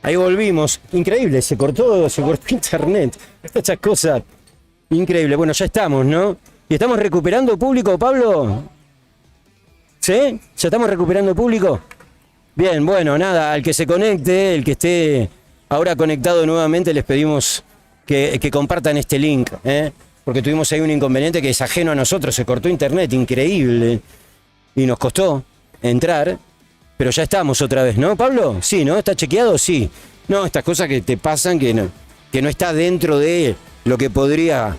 Ahí volvimos. Increíble, se cortó internet. Estas cosas. Increíble. Bueno, ya estamos, ¿no? ¿Y estamos recuperando público, Pablo? ¿Sí? ¿Ya estamos recuperando público? Bien, bueno, nada, al que se conecte, el que esté ahora conectado nuevamente, les pedimos que compartan este link, porque tuvimos ahí un inconveniente que es ajeno a nosotros, se cortó internet, increíble, y nos costó entrar, pero ya estamos otra vez, ¿no, Pablo? Sí, ¿no? ¿Está chequeado? Sí. No, estas cosas que te pasan que no está dentro de lo que podría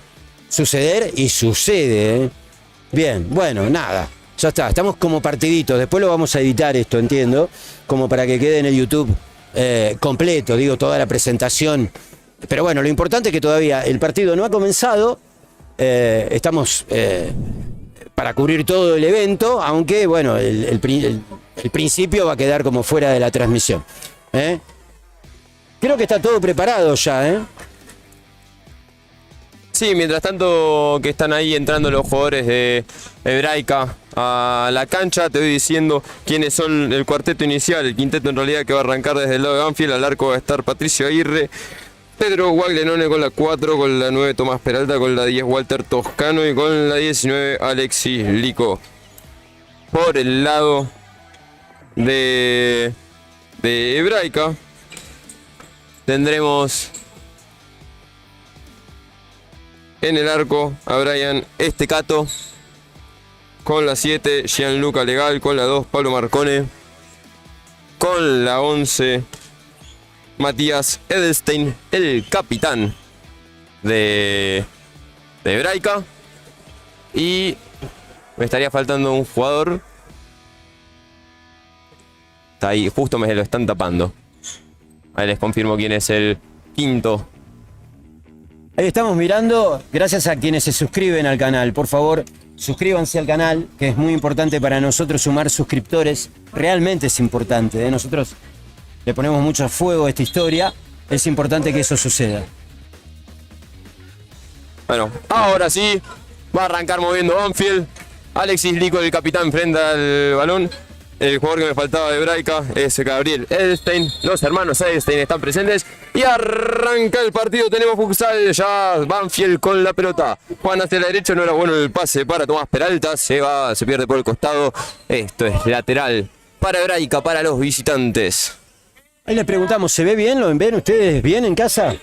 suceder y sucede, ¿eh? Bien, bueno, nada. Ya está, estamos como partiditos. Después lo vamos a editar esto, entiendo, como para que quede en el YouTube completo, digo, toda la presentación. Pero bueno, lo importante es que todavía el partido no ha comenzado. Estamos para cubrir todo el evento, aunque, bueno, el principio va a quedar como fuera de la transmisión. Creo que está todo preparado ya, ¿eh? Sí, mientras tanto que están ahí entrando los jugadores de Hebraica a la cancha, te voy diciendo quiénes son el cuarteto inicial, el quinteto en realidad que va a arrancar desde el lado de Banfield. Al arco va a estar Patricio Aguirre, Pedro Guaglianone con la 4, con la 9 Tomás Peralta, con la 10 Walter Toscano y con la 19 Alexis Lico. Por el lado de Hebraica tendremos en el arco a Brian Estecato, con la 7 Gianluca Legal, con la 2 Pablo Marcone, con la 11 Matías Edelstein, el capitán de Hebraica. Y me estaría faltando un jugador. Está ahí, justo me lo están tapando. Ahí les confirmo quién es el quinto. Ahí estamos mirando, gracias a quienes se suscriben al canal. Por favor, suscríbanse al canal, que es muy importante para nosotros sumar suscriptores. Realmente es importante, ¿eh? Nosotros le ponemos mucho fuego a esta historia. Es importante que eso suceda. Bueno, ahora sí, va a arrancar moviendo Banfield. Alexis Lico, el capitán, frente al balón. El jugador que me faltaba de Hebraica es Gabriel Edelstein. Los hermanos Edelstein están presentes. Y arranca el partido. Tenemos futsal ya. Banfield con la pelota. Juan hacia la derecha. No era bueno el pase para Tomás Peralta. Se pierde por el costado. Esto es lateral para Hebraica, para los visitantes. Ahí les preguntamos, ¿se ve bien? ¿Lo ven ustedes bien en casa?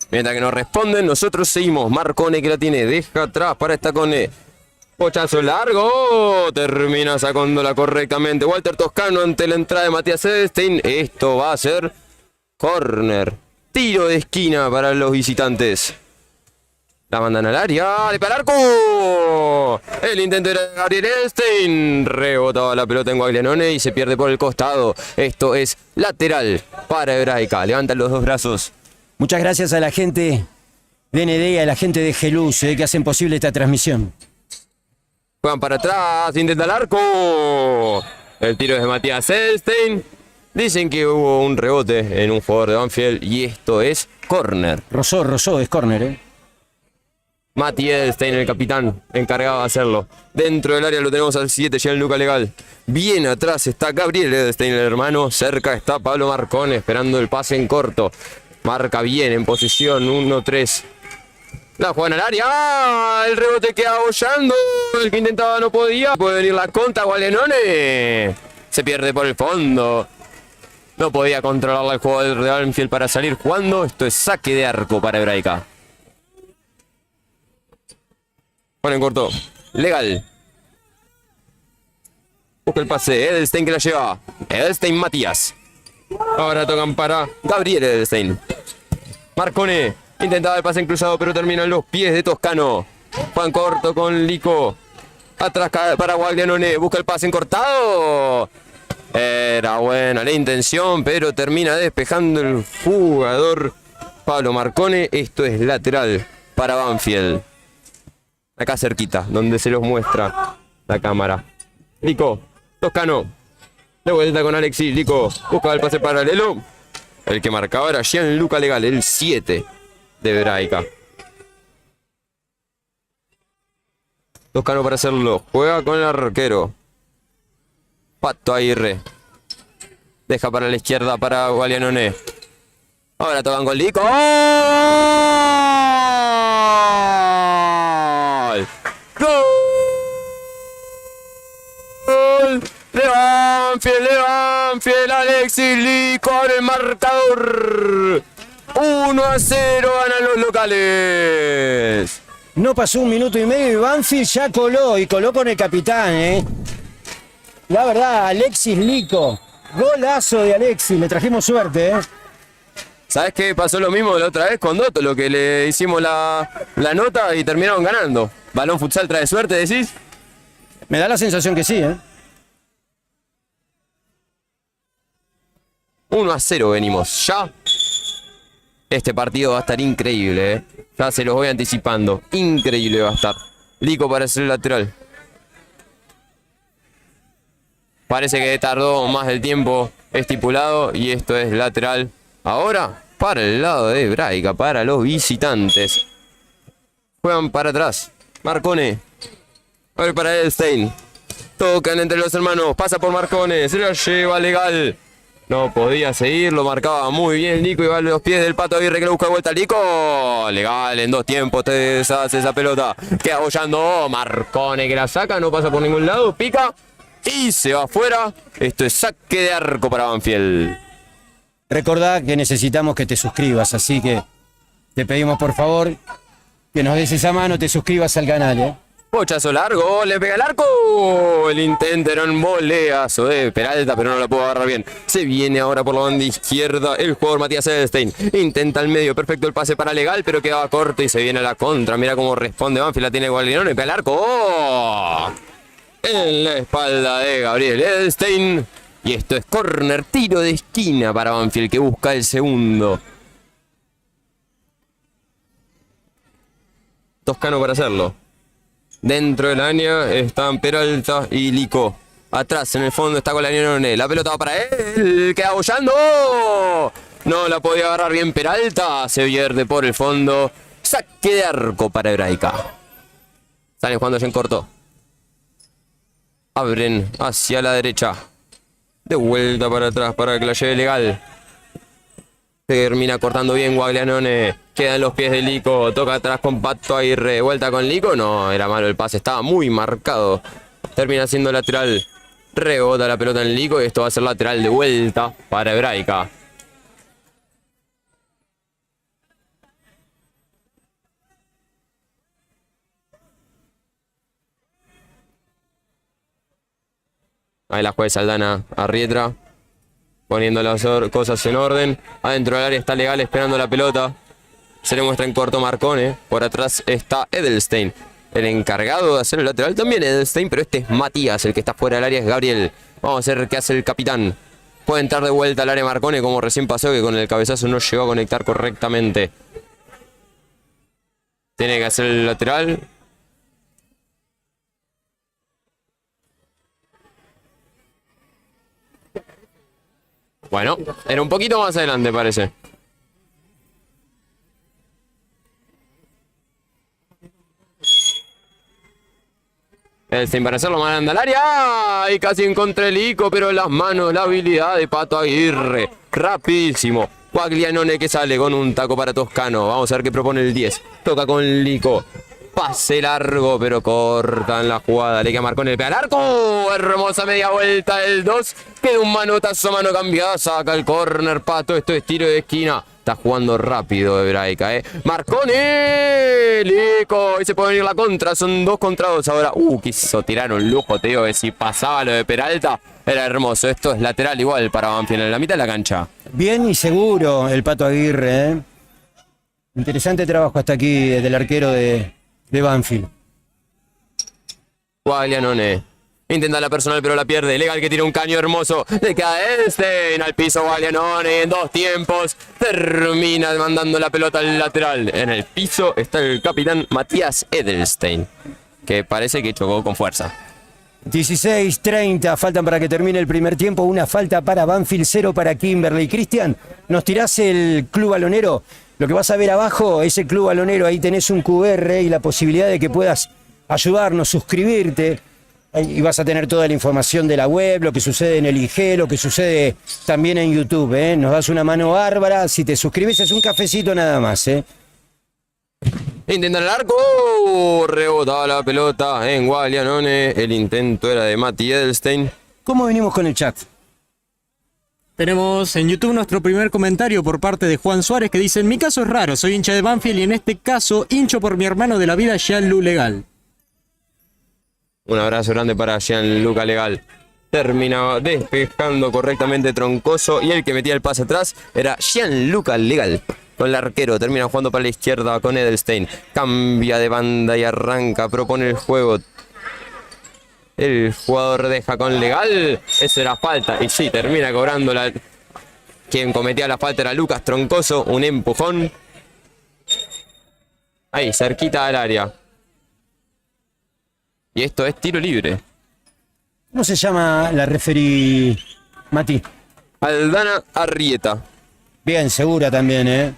Mientras que nos responden, nosotros seguimos. Marcone que la tiene. Deja atrás para Estacone. Pochazo largo, termina sacándola correctamente Walter Toscano ante la entrada de Matías Edelstein. Esto va a ser córner, tiro de esquina para los visitantes. La mandan al área, ¡le para el arco! El intento era de Gabriel Edelstein. Rebotaba la pelota en Guaglianone y se pierde por el costado. Esto es lateral para Hebraica. Levantan los dos brazos. Muchas gracias a la gente de ND y a la gente de Geluz, que hacen posible esta transmisión. Juegan para atrás, intenta el arco. El tiro es de Matías Edelstein. Dicen que hubo un rebote en un jugador de Banfield y esto es córner. Rosó, es córner, ¿eh? Mati Edelstein, el capitán, encargado de hacerlo. Dentro del área lo tenemos al 7, Gianluca Legal. Bien atrás está Gabriel Edelstein, el hermano. Cerca está Pablo Marcone, esperando el pase en corto. Marca bien en posición, 1-3. La juegan al área. ¡Ah! El rebote queda bollando. El que intentaba no podía. Puede venir la contra, Guaglianone. Se pierde por el fondo. No podía controlar el jugador de Banfield para salir jugando. Esto es saque de arco para Hebraica. Ponen corto. Legal. Busca el pase. Edelstein que la lleva. Edelstein Matías. Ahora tocan para Gabriel Edelstein. Marcone. Intentaba el pase en cruzado, pero termina en los pies de Toscano. Juan corto con Lico. Atrás para Guaglianone. Busca el pase en cortado. Era buena la intención, pero termina despejando el jugador Pablo Marcone. Esto es lateral para Banfield. Acá cerquita, donde se los muestra la cámara. Lico, Toscano. De vuelta con Alexis. Lico busca el pase paralelo. El que marcaba era Gianluca Legal, el 7 de Hebraica. Toscano para hacerlo. Juega con el arquero Pato Aguirre. Deja para la izquierda para Guaglianone. Ahora tocan con Lico. ¡Gol! ¡Gol! De Banfield, Alexis Lico abre el marcador. 1-0 ganan los locales. No pasó un minuto y medio y Banfield ya coló, y coló con el capitán, ¿eh? La verdad, Alexis Lico, golazo de Alexis, le trajimos suerte, ¿eh? ¿Sabes qué? Pasó lo mismo la otra vez con Dotto, lo que le hicimos la nota y terminaron ganando. ¿Balón futsal trae suerte, decís? Me da la sensación que sí, ¿eh? 1-0 venimos ya. Este partido va a estar increíble, ¿eh? Ya se los voy anticipando. Increíble va a estar. Lico para ser lateral. Parece que tardó más del tiempo estipulado y esto es lateral. Ahora para el lado de Hebraica, para los visitantes. Juegan para atrás. Marcone. A ver para Edelstein. Tocan entre los hermanos. Pasa por Marcone. Se lo lleva Legal. No podía seguir, lo marcaba muy bien Lico y va a los pies del Pato Aguirre que le busca vuelta a Lico. Legal, en 2 tiempos te deshace esa pelota. Queda bollando Marcone que la saca, no pasa por ningún lado, pica y se va afuera. Esto es saque de arco para Banfield. Recordá que necesitamos que te suscribas, así que te pedimos por favor que nos des esa mano, te suscribas al canal, ¿eh? Pochazo largo, le pega el arco. El intento era un voleazo de Peralta, pero no la pudo agarrar bien. Se viene ahora por la banda izquierda el jugador Matías Edelstein. Intenta al medio, perfecto el pase para Legal, pero quedaba corto y se viene a la contra. Mira cómo responde Banfield, la tiene Guaglianone, pega el arco. ¡Oh! En la espalda de Gabriel Edelstein. Y esto es córner, tiro de esquina para Banfield que busca el segundo. Toscano para hacerlo. Dentro del área están Peralta y Lico. Atrás, en el fondo, está Guaglianone. La pelota va para él. Queda bollando. No la podía agarrar bien Peralta. Se pierde por el fondo. Saque de arco para Hebraica. Salen jugando ya en corto. Abren hacia la derecha. De vuelta para atrás para que la lleve Legal. Termina cortando bien Guaglianone. Queda en los pies de Lico. Toca atrás con Pato Aguirre. Vuelta con Lico. No, era malo el pase. Estaba muy marcado. Termina siendo lateral. Rebota la pelota en Lico. Y esto va a ser lateral de vuelta para Hebraica. Ahí la jueza Aldana Arrietra. Poniendo las cosas en orden. Adentro del área está Legal esperando la pelota. Se le muestra en corto Marcone. Por atrás está Edelstein. El encargado de hacer el lateral también Edelstein. Pero este es Matías. El que está fuera del área es Gabriel. Vamos a ver qué hace el capitán. Puede entrar de vuelta al área Marcone como recién pasó. Que con el cabezazo no llegó a conectar correctamente. Tiene que hacer el lateral. Bueno, era un poquito más adelante, parece. Edelstein para hacerlo, manda al área. Y casi encontré el Lico, pero las manos, la habilidad de Pato Aguirre. Rapidísimo. Guaglianone que sale con un taco para Toscano. Vamos a ver qué propone el 10. Toca con Lico. Pase largo, pero cortan la jugada. Le queda Marcone, el pega al arco. Hermosa media vuelta el 2. Queda un manotazo, mano cambiada. Saca el córner, Pato. Esto es tiro de esquina. Está jugando rápido Hebraica, Marcone. Lico. Y se puede venir la contra. Son 2 contra 2 ahora. Quiso tirar un lujo, te digo que si pasaba lo de Peralta era hermoso. Esto es lateral igual para Banfield en la mitad de la cancha. Bien y seguro el Pato Aguirre, ¿eh? Interesante trabajo hasta aquí del arquero de Banfield. Guaglianone. Intenta la personal pero la pierde. Legal que tira un caño hermoso. Le queda Edelstein al piso Guaglianone en 2 tiempos. Termina mandando la pelota al lateral. En el piso está el capitán Matías Edelstein. Que parece que chocó con fuerza. 16:30, faltan para que termine el primer tiempo. Una falta para Banfield, 0 para Kimberley. Cristian, ¿nos tirás el club balonero? Lo que vas a ver abajo es el club balonero. Ahí tenés un QR y la posibilidad de que puedas ayudarnos, suscribirte. Y vas a tener toda la información de la web, lo que sucede en el IG, lo que sucede también en YouTube, ¿eh? Nos das una mano bárbara. Si te suscribes es un cafecito nada más, ¿eh? Intenta el arco. Rebotaba la pelota en Guaglianone. El intento era de Mati Edelstein. ¿Cómo venimos con el chat? Tenemos en YouTube nuestro primer comentario por parte de Juan Suárez que dice: en mi caso es raro, soy hincha de Banfield y en este caso hincho por mi hermano de la vida, Jean-Luc Legal. Un abrazo grande para Gianluca Legal. Terminaba despejando correctamente Troncoso y el que metía el pase atrás era Gianluca Legal. Con el arquero termina jugando para la izquierda con Edelstein. Cambia de banda y arranca, propone el juego. El jugador deja con Legal. Eso era falta. Y sí, termina cobrando la... Quien cometía la falta era Lucas Troncoso. Un empujón. Ahí, cerquita del área. Y esto es tiro libre. ¿Cómo se llama la referí, Mati? Aldana Arrieta. Bien, segura también, ¿eh?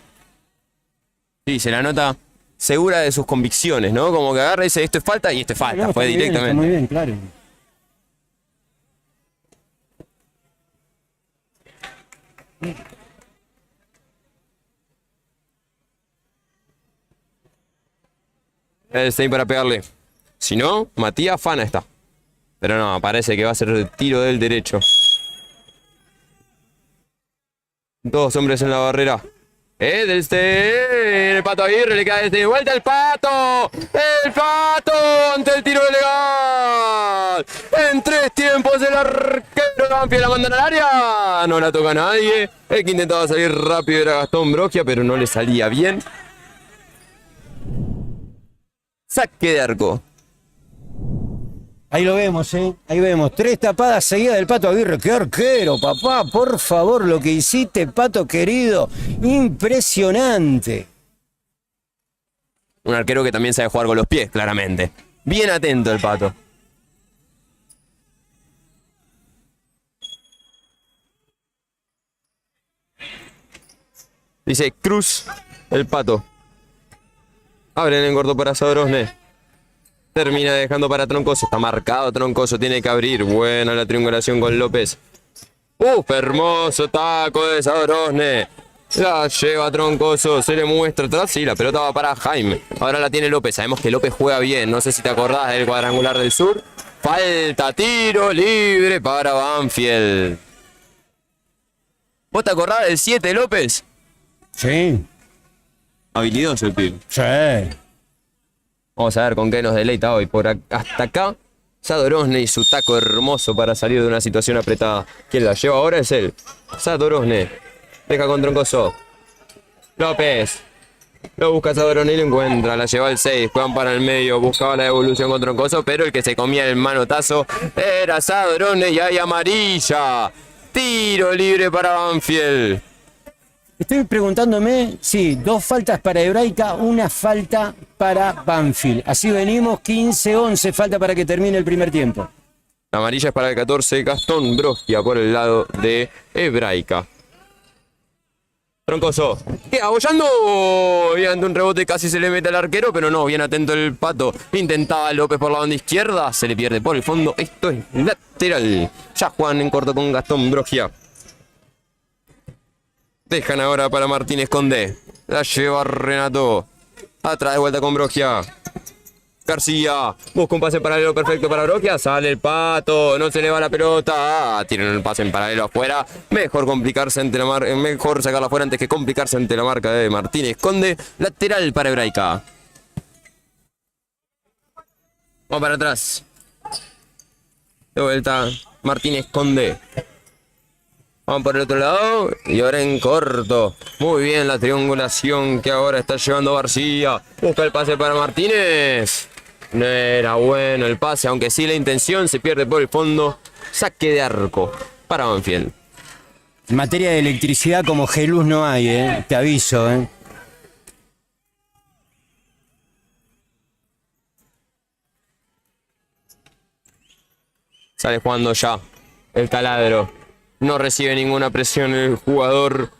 Sí, se la nota segura de sus convicciones, ¿no? Como que agarra y dice, esto es falta y esto es falta. No, Fue está muy bien, directamente. está muy bien, claro. Edelstein para pegarle. Si no, Matías Fana está. Pero no, parece que va a ser el tiro del derecho. Dos hombres en la barrera. Edelstein. El Pato Aguirre le queda de vuelta el Pato. El Pato ante el tiro legal. En 3 tiempos el arquero de Banfield la mandan al área. No la toca nadie. El que intentaba salir rápido era Gastón Brogia, pero no le salía bien. Saque de arco. Ahí lo vemos, ¿eh? Ahí vemos. 3 tapadas seguidas del Pato Aguirre. ¡Qué arquero, papá! Por favor, lo que hiciste, Pato querido. Impresionante. Un arquero que también sabe jugar con los pies, claramente. Bien atento el Pato. Dice Cruz, el Pato. Abren en corto para Sadrosne. Termina dejando para Troncoso. Está marcado Troncoso. Tiene que abrir. Buena la triangulación con López. Hermoso taco de Sadrosne. La lleva Troncoso. Se le muestra atrás. Sí, la pelota va para Jaime. Ahora la tiene López. Sabemos que López juega bien. No sé si te acordás del cuadrangular del sur. Falta, tiro libre para Banfield. ¿Vos te acordás del 7 López? Sí. Habilidoso el pibe. Sí. Vamos a ver con qué nos deleita hoy. Hasta acá, Sadorosne y su taco hermoso para salir de una situación apretada. Quien la lleva ahora es él. Sadorosne. Deja con Troncoso. López. Lo busca Sadorosne y lo encuentra. La lleva al 6. Juegan para el medio. Buscaba la devolución con Troncoso. Pero el que se comía el manotazo era Sadorosne y hay amarilla. Tiro libre para Banfield. Estoy preguntándome, sí, 2 faltas para Hebraica, 1 falta para Banfield. Así venimos, 15-11, falta para que termine el primer tiempo. La amarilla es para el 14, Gastón Brogia por el lado de Hebraica. Troncoso, queda abollando y ante un rebote casi se le mete al arquero, pero no, bien atento el Pato. Intentaba López por la banda izquierda, se le pierde por el fondo. Esto es lateral. Ya juegan en corto con Gastón Brogia. Dejan ahora para Martínez Condé. La lleva Renato. Atrás de vuelta con Brogia. García. Busca un pase paralelo perfecto para Brogia. Sale el Pato. No se le va la pelota. Tienen el pase en paralelo afuera. Mejor complicarse ante mejor sacarla afuera antes que complicarse ante la marca de Martínez Conde. Lateral para Hebraica. Vamos para atrás. De vuelta Martínez Conde. Van por el otro lado y ahora en corto. Muy bien la triangulación que ahora está llevando García. Busca el pase para Martínez. No era bueno el pase, aunque sí la intención. Se pierde por el fondo. Saque de arco para Banfield. En materia de electricidad como Geluz no hay, te aviso. Sale jugando ya el taladro. No recibe ninguna presión el jugador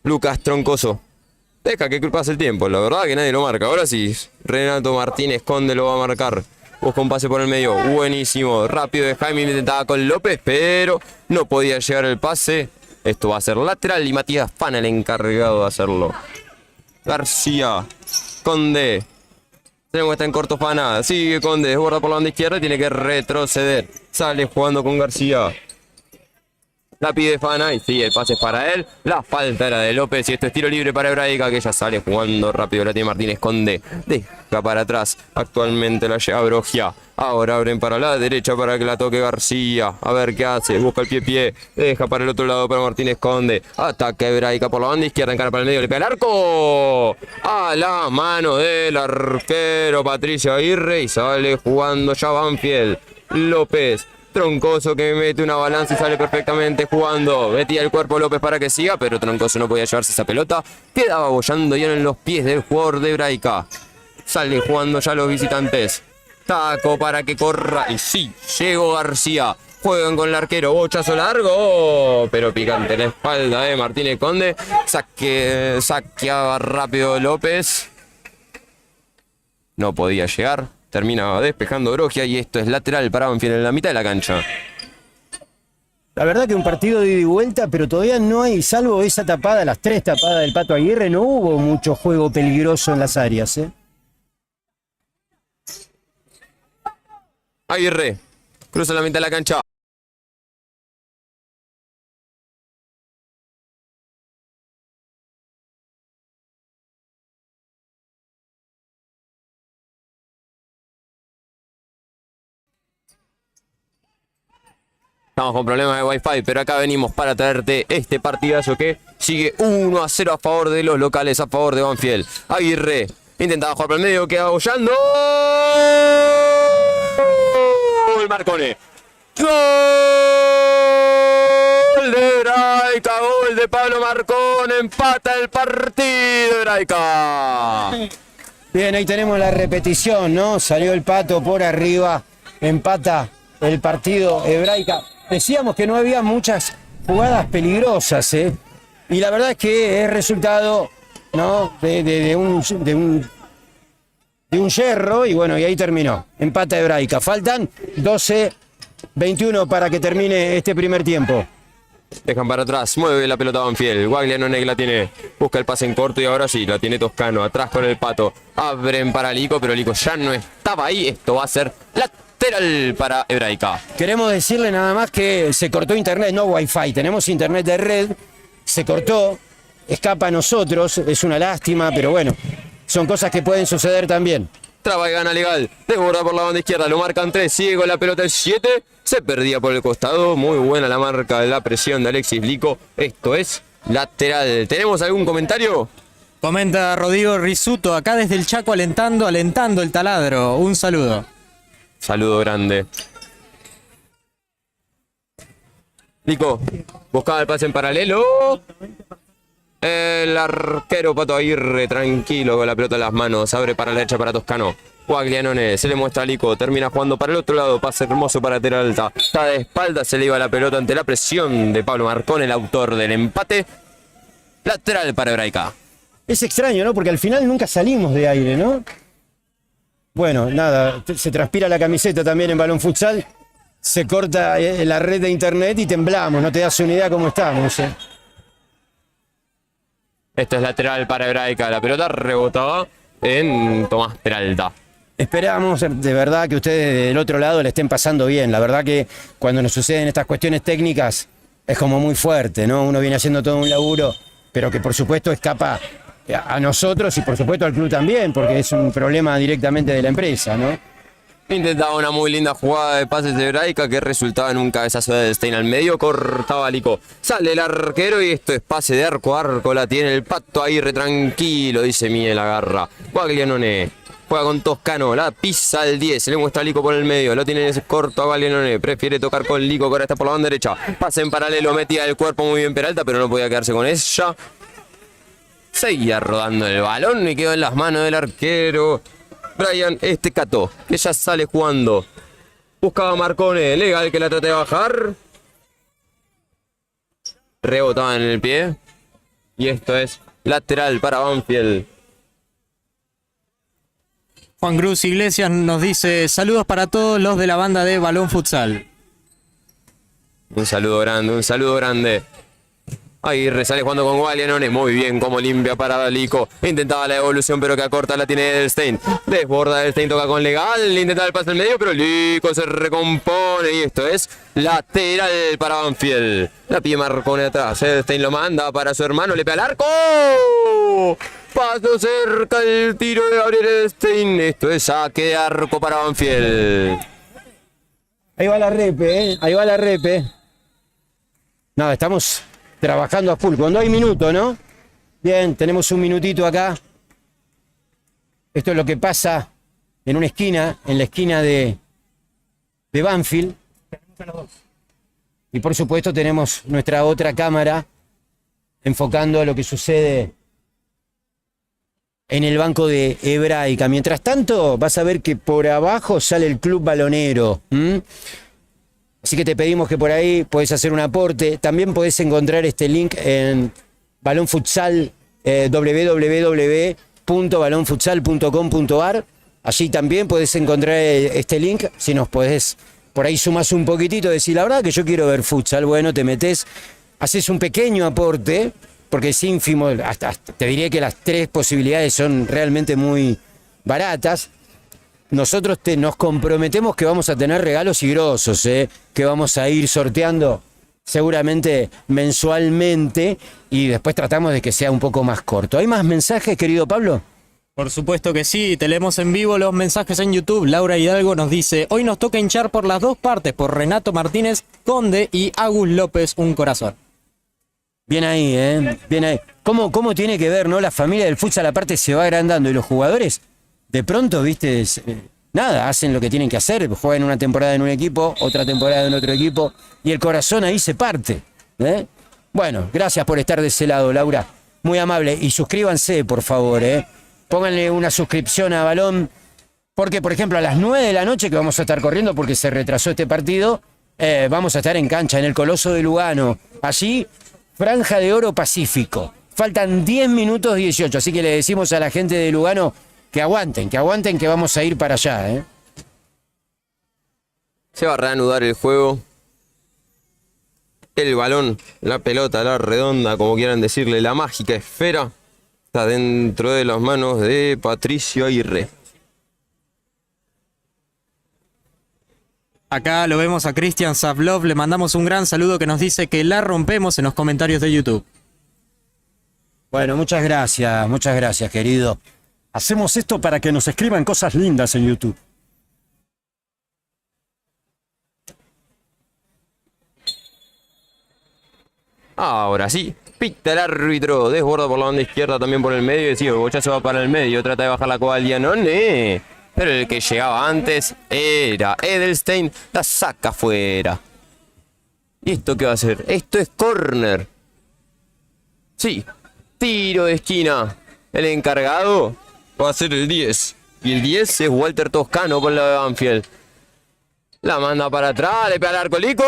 Lucas Troncoso. Deja que pase el tiempo, la verdad que nadie lo marca. Ahora sí, Renato Martínez Conde lo va a marcar. Busca un pase por el medio. Buenísimo. Rápido de Jaime. Intentaba con López, pero no podía llegar el pase. Esto va a ser lateral y Matías Fana el encargado de hacerlo. García. Conde. Se muestra en corto Fana. Sigue Conde. Desborda por la banda izquierda y tiene que retroceder. Sale jugando con García. La pide Fana y sí, el pase es para él. La falta era de López y esto es tiro libre para Hebraica, que ya sale jugando rápido. La tiene Martínez Conde. Deja para atrás. Actualmente la lleva Brogia. Ahora abren para la derecha para que la toque García. A ver qué hace. Busca el pie. Deja para el otro lado para Martínez Conde. Ataca Hebraica por la banda izquierda. Encara para el medio. Le pega el arco. A la mano del arquero Patricio Aguirre. Y sale jugando ya Banfield. López. Troncoso que mete una balanza y sale perfectamente jugando. Metía el cuerpo López para que siga, pero Troncoso no podía llevarse esa pelota. Quedaba bollando ya en los pies del jugador de Hebraica. Sale jugando ya los visitantes. Taco para que corra. Y sí, llegó García. Juegan con el arquero. Bochazo largo. Pero picante la espalda de Martínez Conde. Saqueaba rápido López. No podía llegar. Termina despejando Brogia y esto es lateral para Banfield en la mitad de la cancha. La verdad que un partido de ida y vuelta, pero todavía no hay, salvo esa tapada, las 3 tapadas del Pato Aguirre, no hubo mucho juego peligroso en las áreas, ¿eh? Aguirre cruza la mitad de la cancha. Estamos con problemas de Wi-Fi, pero acá venimos para traerte este partidazo que sigue 1-0 a favor de los locales, a favor de Banfield. Aguirre intentaba jugar por el medio, queda bollando. ¡Gol! Marcone. ¡Gol de Hebraica! ¡Gol de Pablo Marcone! Empata el partido, Hebraica. Bien, ahí tenemos la repetición, ¿no? Salió el Pato por arriba, empata el partido Hebraica. Decíamos que no había muchas jugadas peligrosas, ¿eh? Y la verdad es que es resultado, ¿no? de un yerro, y bueno, y ahí terminó. Empata Hebraica. Faltan 12-21 para que termine este primer tiempo. Dejan para atrás, mueve la pelota Banfield. Guaglianone la tiene, busca el pase en corto y ahora sí, la tiene Toscano. Atrás con el Pato. Abren para Lico, pero Lico ya no estaba ahí. Esto va a ser lateral para Hebraica. Queremos decirle nada más que se cortó internet, no wifi. Tenemos internet de red, se cortó, escapa a nosotros, es una lástima, pero bueno, son cosas que pueden suceder también. Traba y gana legal, desborda por la banda izquierda, lo marcan 3, sigue con la pelota el 7, se perdía por el costado, muy buena la marca de la presión de Alexis Lico, esto es lateral. ¿Tenemos algún comentario? Comenta Rodrigo Risuto, acá desde el Chaco alentando el taladro. Un saludo. Saludo grande. Lico, buscaba el pase en paralelo. El arquero Pato Aguirre, tranquilo con la pelota en las manos. Abre para la derecha para Toscano. Guaglianone, se le muestra a Lico. Termina jugando para el otro lado. Pase hermoso para Teralta. Está de espalda, se le iba la pelota ante la presión de Pablo Marcón, el autor del empate. Lateral para Hebraica. Es extraño, ¿no? Porque al final nunca salimos de aire, ¿no? Bueno, nada, se transpira la camiseta también en balón futsal. Se corta la red de internet y temblamos. No te das una idea cómo estamos, ¿eh? Esto es lateral para Hebraica. La pelota rebotaba en Tomás Peralta. Esperamos de verdad que ustedes del otro lado le estén pasando bien. La verdad que cuando nos suceden estas cuestiones técnicas es como muy fuerte, ¿no? Uno viene haciendo todo un laburo, pero que por supuesto escapa a nosotros y por supuesto al club también, porque es un problema directamente de la empresa, ¿no? Intentaba una muy linda jugada de pases de Hebraica que resultaba en un cabezazo de Stein al medio, cortaba Lico. Sale el arquero y esto es pase de arco a arco, la tiene el Pato Aguirre, tranquilo, dice Miguel Agarra. Guaglianone juega con Toscano, la pisa el 10, se le muestra a Lico por el medio, lo tiene corto a Guaglianone, prefiere tocar con Lico, que ahora está por la banda derecha. Pase en paralelo, metía el cuerpo muy bien Peralta, pero no podía quedarse con ella. Seguía rodando el balón y quedó en las manos del arquero Brian Estecato, que ya sale jugando. Buscaba a Marcone, legal que la trate de bajar. Rebotaba en el pie. Y esto es lateral para Banfield. Juan Cruz Iglesias nos dice saludos para todos los de la banda de Balón Futsal. Un saludo grande, un saludo grande. Ahí resale jugando con Guaglianone, muy bien como limpia para Lico. Intentaba la evolución pero que acorta la tiene Edelstein. Desborda Edelstein, toca con Legal, intenta el pase al medio pero Lico se recompone y esto es lateral para Banfield. La pide Marcone atrás, Edelstein lo manda para su hermano, le pega al arco. Paso cerca el tiro de Gabriel Edelstein. Esto es saque de arco para Banfield. Ahí va la repe, ahí va la repe. No, estamos trabajando a full. Cuando hay minuto, ¿no? Bien, tenemos un minutito acá. Esto es lo que pasa en una esquina, en la esquina de Banfield. Y por supuesto tenemos nuestra otra cámara enfocando a lo que sucede en el banco de Hebraica. Mientras tanto, vas a ver que por abajo sale el Club Balonero. Así que te pedimos que por ahí podés hacer un aporte. También podés encontrar este link en Balón Futsal, www.balonfutsal.com.ar. Allí también podés encontrar este link. Si nos podés, por ahí sumás un poquitito, decir la verdad que yo quiero ver futsal. Bueno, te metés, haces un pequeño aporte, porque es ínfimo. Hasta te diría que las 3 posibilidades son realmente muy baratas. Nosotros nos comprometemos que vamos a tener regalos y grosos, que vamos a ir sorteando seguramente mensualmente y después tratamos de que sea un poco más corto. ¿Hay más mensajes, querido Pablo? Por supuesto que sí, te leemos en vivo los mensajes en YouTube. Laura Hidalgo nos dice, hoy nos toca hinchar por las dos partes, por Renato Martínez Conde y Agus López, un corazón. Bien ahí, bien ahí. ¿Cómo tiene que ver, no? La familia del futsal aparte se va agrandando y los jugadores de pronto, viste, nada, hacen lo que tienen que hacer, juegan una temporada en un equipo, otra temporada en otro equipo, y el corazón ahí se parte. Bueno, gracias por estar de ese lado, Laura. Muy amable. Y suscríbanse, por favor, Pónganle una suscripción a Balón, porque, por ejemplo, a las 9 de la noche, que vamos a estar corriendo porque se retrasó este partido, vamos a estar en cancha, en el Coloso de Lugano. Allí, Franja de Oro Pacífico. Faltan 10 minutos 18, así que le decimos a la gente de Lugano que aguanten, que vamos a ir para allá, Se va a reanudar el juego. El balón, la pelota, la redonda, como quieran decirle, la mágica esfera, está dentro de las manos de Patricio Aguirre. Acá lo vemos a Cristian Savlov, le mandamos un gran saludo que nos dice que la rompemos en los comentarios de YouTube. Bueno, muchas gracias, querido. Hacemos esto para que nos escriban cosas lindas en YouTube. Ahora sí, pita el árbitro, desborda por la banda izquierda, también por el medio, y decía, el bochazo va para el medio, trata de bajar la Guaglianone, pero el que llegaba antes era Edelstein, la saca afuera. ¿Y esto qué va a hacer? Esto es córner. Sí, tiro de esquina. El encargado va a ser el 10. Y el 10 es Walter Toscano por la de Banfield. La manda para atrás, le pega al arco Lico.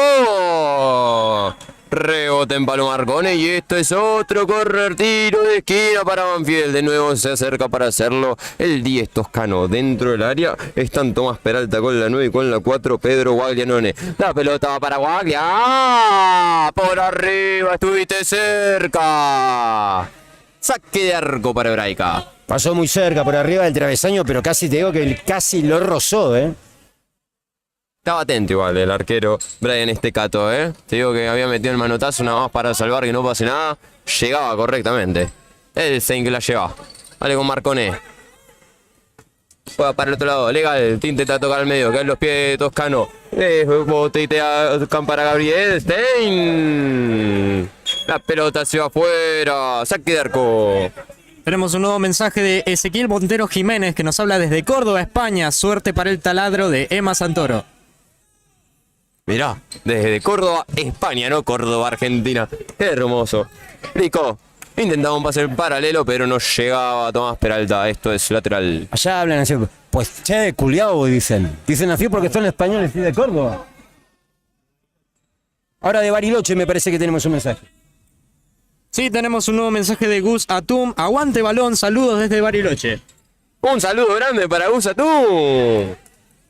Rebote en palo Marcone y esto es otro correr, tiro de esquina para Banfield. De nuevo se acerca para hacerlo el 10 Toscano dentro del área. Están Tomás Peralta con la 9 y con la 4 Pedro Guaglianone. La pelota va para Guaglia. ¡Ah! Por arriba estuviste cerca. Saque de arco para Hebraica. Pasó muy cerca, por arriba del travesaño, pero casi te digo que casi lo rozó, Estaba atento igual el arquero Brian Estecato, Te digo que había metido el manotazo nada más para salvar que no pase nada. Llegaba correctamente. Edelstein que la lleva. Vale con Marcone. Juega para el otro lado. Legal. Intenta tocar al medio. Caen los pies de Toscano. Botetea para Gabriel Edelstein. La pelota se va afuera. Saque de arco. Tenemos un nuevo mensaje de Ezequiel Montero Jiménez que nos habla desde Córdoba, España. Suerte para el taladro de Emma Santoro. Mirá, desde Córdoba, España, no Córdoba, Argentina. Qué hermoso. Rico, intentaba un pase paralelo, pero no llegaba Tomás Peralta. Esto es lateral. Allá hablan así, pues che, culiao, dicen. Dicen así porque son españoles y de Córdoba. Ahora de Bariloche me parece que tenemos un mensaje. Sí, tenemos un nuevo mensaje de Gus Atum. Aguante Balón, saludos desde Bariloche. Un saludo grande para Gusatún.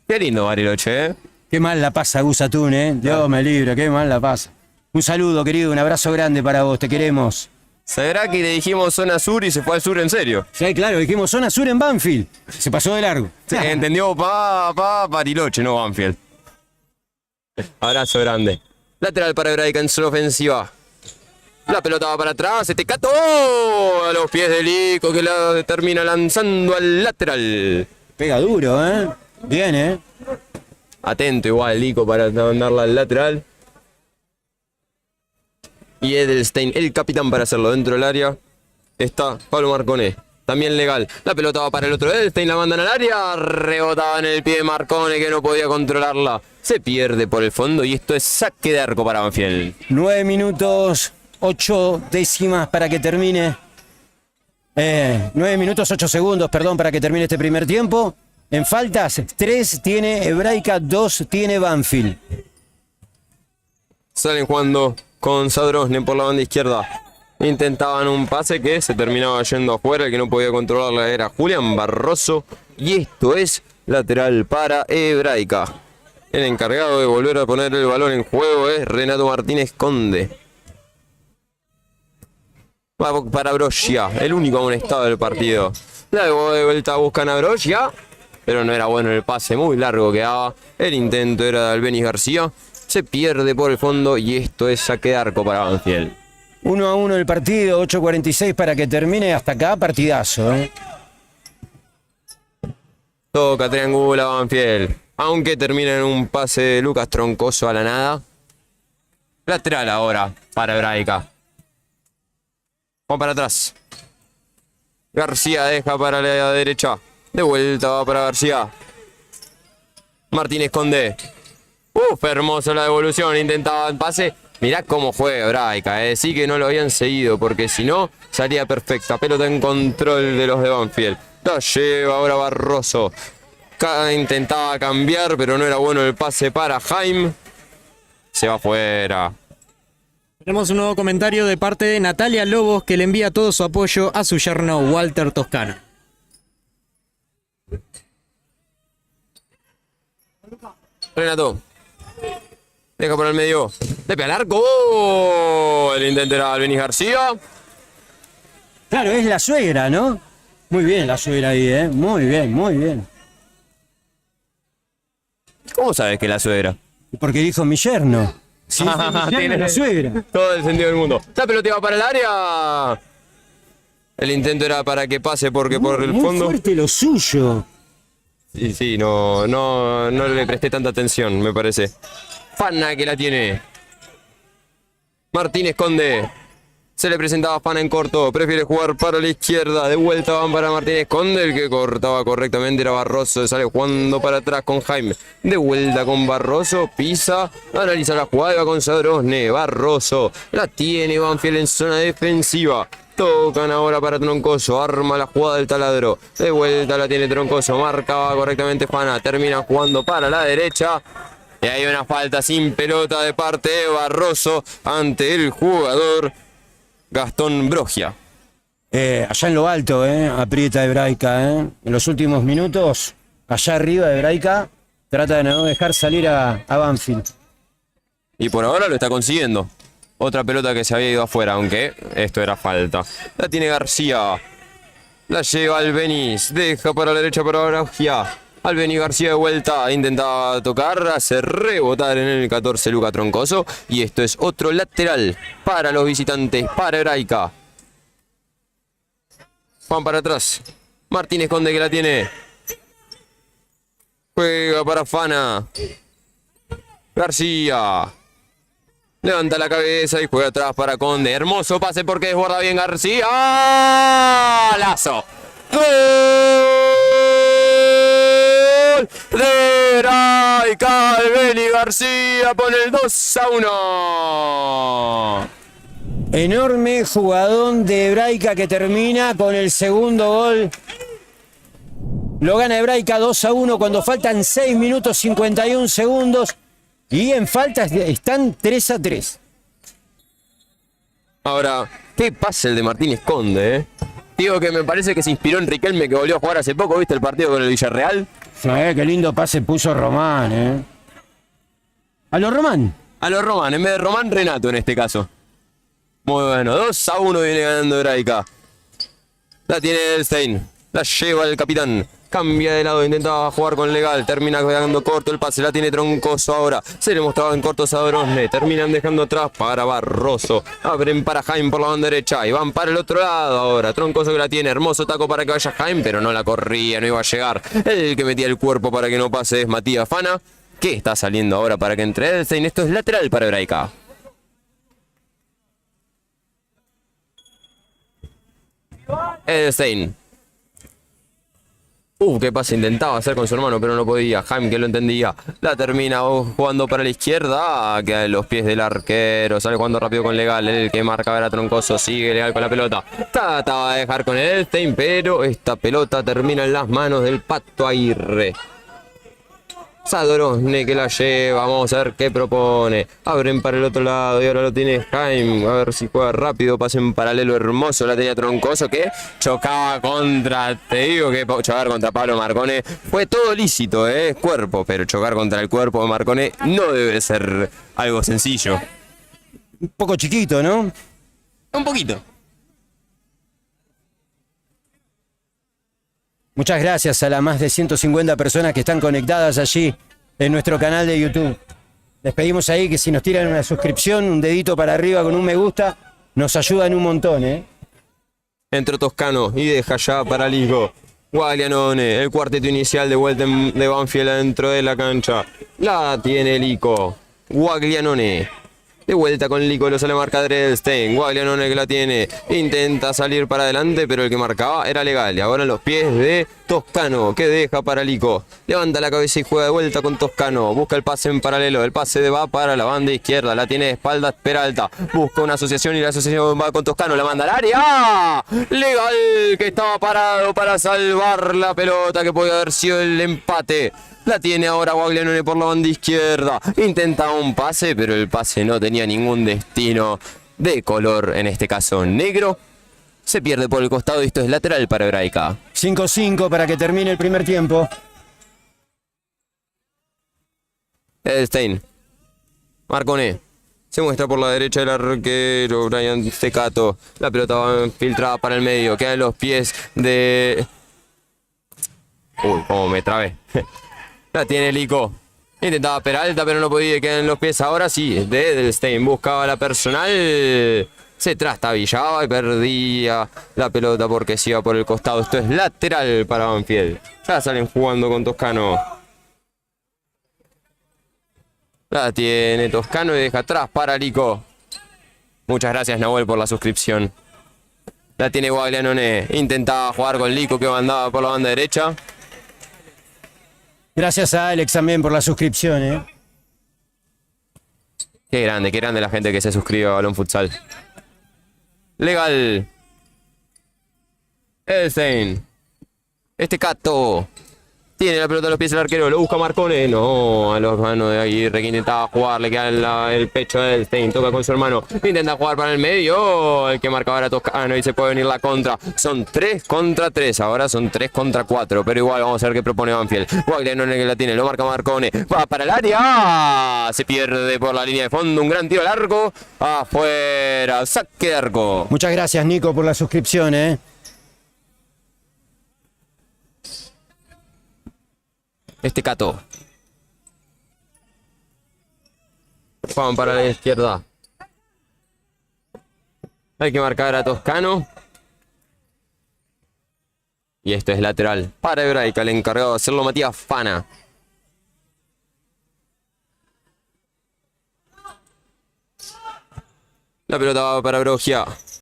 Qué lindo Bariloche, ¿eh? Qué mal la pasa Gusatún, ¿eh? Dios me libre, qué mal la pasa. Un saludo, querido, un abrazo grande para vos, te queremos. ¿Será que le dijimos zona sur y se fue al sur en serio? Sí, claro, dijimos zona sur en Banfield. Se pasó de largo. Se entendió Bariloche, no Banfield. Abrazo grande. Lateral para Hebraica en su ofensiva. La pelota va para atrás, se te cató a los pies de Lico que la termina lanzando al lateral. Pega duro, ¿eh? Bien, ¿eh? Atento igual Lico para mandarla al lateral. Y Edelstein, el capitán para hacerlo dentro del área. Está Pablo Marcone, también legal. La pelota va para el otro Edelstein, la mandan al área. Rebotaba en el pie de Marcone que no podía controlarla. Se pierde por el fondo y esto es saque de arco para Banfield. 9 minutos, 8 décimas para que termine. 9 minutos, 8 segundos, perdón, para que termine este primer tiempo. En faltas, 3 tiene Hebraica, 2 tiene Banfield. Salen jugando con Sadrosne por la banda izquierda. Intentaban un pase que se terminaba yendo afuera. El que no podía controlarla era Julián Barroso. Y esto es lateral para Hebraica. El encargado de volver a poner el balón en juego es Renato Martínez Conde. Va para Brogia, el único amonestado del partido. La de vuelta buscan a Brogia, pero no era bueno el pase, muy largo quedaba. El intento era de Albeniz García. Se pierde por el fondo y esto es saque de arco para Banfield. 1-1 el partido, 8:46 para que termine. Hasta acá, partidazo, ¿eh? Toca, triangula Banfield. Aunque termina en un pase de Lucas Troncoso a la nada. Lateral ahora para Hebraica. Va para atrás. García deja para la derecha. De vuelta va para García. Martínez Conde. Hermosa la devolución. Intentaba el pase. Mirá cómo juega Hebraica. Sí que no lo habían seguido. Porque si no, salía perfecta. Pelota en control de los de Banfield. La lleva ahora Barroso. Intentaba cambiar, pero no era bueno el pase para Jaime. Se va afuera. Tenemos un nuevo comentario de parte de Natalia Lobos, que le envía todo su apoyo a su yerno Walter Toscano. Renato. Deja por el medio. Le pega al arco. ¡Oh! El intento era Albeniz García. Claro, es la suegra, ¿no? Muy bien la suegra ahí, ¿eh? Muy bien, muy bien. ¿Cómo sabes que es la suegra? Porque dijo mi yerno. Sí, tiene la suegra. todo el sentido del mundo. La pelota iba para el área. El intento era para que pase porque por el Muy fondo. fuerte lo suyo. Sí, no le presté tanta atención, me parece. Fana que la tiene. Martínez Conde. Se le presentaba Fana en corto. Prefiere jugar para la izquierda. De vuelta van para Martínez Conde. El que cortaba correctamente era Barroso. Sale jugando para atrás con Jaime. De vuelta con Barroso. Pisa. Analiza la jugada y va con Sadrosne. Barroso. La tiene Banfield en zona defensiva. Tocan ahora para Troncoso. Arma la jugada del taladro. De vuelta la tiene Troncoso. Marcaba correctamente Fana. Termina jugando para la derecha. Y hay una falta sin pelota de parte de Barroso ante el jugador Gastón Brogia. Allá en lo alto, aprieta Hebraica, En los últimos minutos, allá arriba de Hebraica, trata de no dejar salir a Banfield. Y por ahora lo está consiguiendo. Otra pelota que se había ido afuera, aunque esto era falta. La tiene García. La lleva Albeniz. Deja para la derecha para Brogia. Albeniz García de vuelta. Intentaba tocar, hacer rebotar en el 14 Luca Troncoso. Y esto es otro lateral para los visitantes, para Hebraica. Juan para atrás. Martínez Conde que la tiene. Juega para Fana. García. Levanta la cabeza y juega atrás para Conde. Hermoso pase porque desborda bien García. Lazo. ¡Gol! De Hebraica. Albeniz García pone el 2-1. Enorme jugadón de Hebraica que termina con el segundo gol. Lo gana Hebraica 2-1 cuando faltan 6 minutos 51 segundos. Y en faltas están 3-3. Ahora, qué pase el de Martínez Conde, partido que me parece que se inspiró en Riquelme, que volvió a jugar hace poco, ¿viste el partido con el Villarreal? Qué lindo pase puso Román, A lo Román. A los Román, en vez de Román, Renato en este caso. Muy bueno, 2-1 viene ganando Hebraica. La tiene Edelstein, la lleva el capitán. Cambia de lado, intentaba jugar con Legal, termina quedando corto el pase, la tiene Troncoso ahora, se le mostraba en cortos a Dorosne, terminan dejando atrás para Barroso, abren para Jaime por la banda derecha y van para el otro lado ahora, Troncoso que la tiene, hermoso taco para que vaya Jaime, pero no la corría, no iba a llegar, el que metía el cuerpo para que no pase es Matías Fana, que está saliendo ahora para que entre Edelstein, esto es lateral para Hebraica. Edelstein. Qué pase intentaba hacer con su hermano, pero no podía. Jaime, que lo entendía, la termina jugando para la izquierda. Queda en los pies del arquero. Sale jugando rápido con Legal. El que marca era Troncoso. Sigue Legal con la pelota. Trataba de dejar con Edelstein, pero esta pelota termina en las manos del Pato Aguirre. Sadorosne que la lleva, vamos a ver qué propone. Abren para el otro lado y ahora lo tiene Jaime. A ver si juega rápido, pase en paralelo hermoso. La tenía Troncoso que chocaba contra, te digo que chocar contra Pablo Marcone fue todo lícito, es cuerpo, pero chocar contra el cuerpo de Marcone no debe ser algo sencillo. Un poco chiquito, ¿no? Un poquito. Muchas gracias a las más de 150 personas que están conectadas allí en nuestro canal de YouTube. Les pedimos ahí que si nos tiran una suscripción, un dedito para arriba con un me gusta, nos ayudan un montón, Entró Toscano y deja ya para Ligo. Guaglianone, el cuarteto inicial de vuelta de Banfield dentro de la cancha. La tiene Lico. Guaglianone. De vuelta con Lico, lo sale marca Edelstein. Guaglianone que la tiene. Intenta salir para adelante, pero el que marcaba era Legal. Y ahora en los pies de Toscano, que deja para Lico. Levanta la cabeza y juega de vuelta con Toscano. Busca el pase en paralelo. El pase va para la banda izquierda. La tiene de espaldas Peralta. Busca una asociación y la asociación va con Toscano. La manda al área. Legal, que estaba parado para salvar la pelota, que podía haber sido el empate. La tiene ahora Guaglianone por la banda izquierda. Intenta un pase, pero el pase no tenía ningún destino de color, en este caso negro. Se pierde por el costado y esto es lateral para Hebraica. 5-5 para que termine el primer tiempo. Edelstein. Marcone. Se muestra por la derecha del arquero Brian Tecato. La pelota va filtrada para el medio. Queda en los pies de... Uy, cómo me trabé. La tiene Lico. Intentaba Peralta, pero no podía. Quedar en los pies ahora sí. De Edelstein. Buscaba la personal. Se trastabillaba y perdía la pelota porque se iba por el costado. Esto es lateral para Banfield. Ya salen jugando con Toscano. La tiene Toscano y deja atrás para Lico. Muchas gracias, Nahuel, por la suscripción. La tiene Guaglianone. Intentaba jugar con Lico, que mandaba por la banda derecha. Gracias a Alex también por la suscripción, Qué grande la gente que se suscribe a Balón Futsal. Legal. Edelstein. Cato. Tiene la pelota a los pies del arquero, lo busca Marcone. No, a los manos de Aguirre, que intentaba jugar, le queda el pecho de Edelstein, toca con su hermano, intenta jugar para el medio, el que marcaba era Toscano y se puede venir la contra. Son 3 contra 3, ahora son 3 contra 4, pero igual vamos a ver qué propone Banfield. Guaglianone que la tiene, lo marca Marcone, va para el área, se pierde por la línea de fondo, un gran tiro largo, afuera, saque de arco. Muchas gracias, Nico, por la suscripción, Cato. Juan para la izquierda. Hay que marcar a Toscano. Y esto es lateral para Hebraica, el encargado de hacerlo Matías Fana. La pelota va para Brogia.